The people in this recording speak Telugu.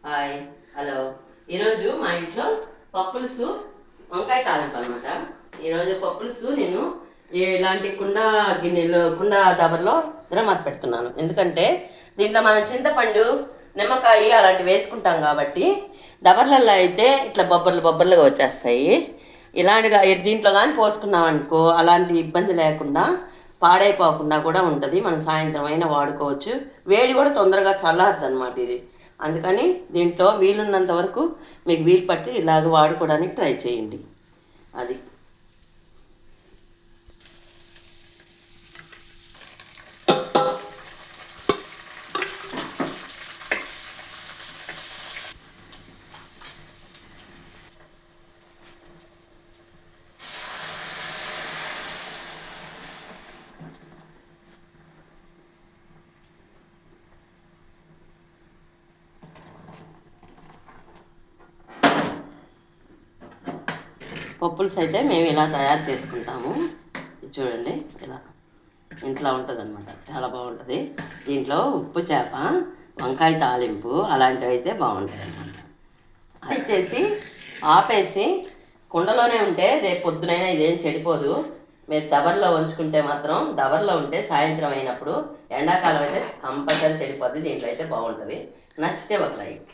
Hi, hello. ఈరోజు మా ఇంట్లో పప్పులుసు వంకాయ తాలింపు అనమాట. ఈరోజు పప్పులుసు నేను ఇలాంటి కుండ దబర్లో ద్రమత పెడుతున్నాను. ఎందుకంటే దీంట్లో మనం చింతపండు, నిమ్మకాయ అలాంటివి వేసుకుంటాం కాబట్టి దబర్లలో అయితే ఇట్లా బొబ్బర్లుగా వచ్చేస్తాయి. ఇలాంటిగా దీంట్లో కానీ పోసుకున్నాం అనుకో అలాంటి ఇబ్బంది లేకుండా పాడైపోకుండా కూడా ఉంటుంది. మనం సాయంత్రం అయినా వాడుకోవచ్చు. వేడి కూడా తొందరగా చల్లారదు అనమాట ఇది. అందుకని దీంట్లో వీలున్నంత వరకు మీకు వీలు పడితే ఇలాగ వాడుకోవడానికి ట్రై చేయండి. అది పప్పుల్స్ అయితే మేము ఇలా తయారు చేసుకుంటాము. చూడండి, ఇలా ఇంట్లో ఉంటుంది అనమాట. చాలా బాగుంటుంది. దీంట్లో ఉప్పు చేప, వంకాయ తాలింపు అలాంటివి అయితే బాగుంటాయి అన్నమాట. అది చేసి ఆపేసి కుండలోనే ఉంటే రేపు పొద్దునైనా ఇదేం చెడిపోదు. మీరు దబర్లో ఉంచుకుంటే మాత్రం, దబర్లో ఉంటే సాయంత్రం అయినప్పుడు, ఎండాకాలం అయితే కంపల్సరీ చెడిపోద్ది. దీంట్లో అయితే బాగుంటుంది. నచ్చితే ఒక లైక్.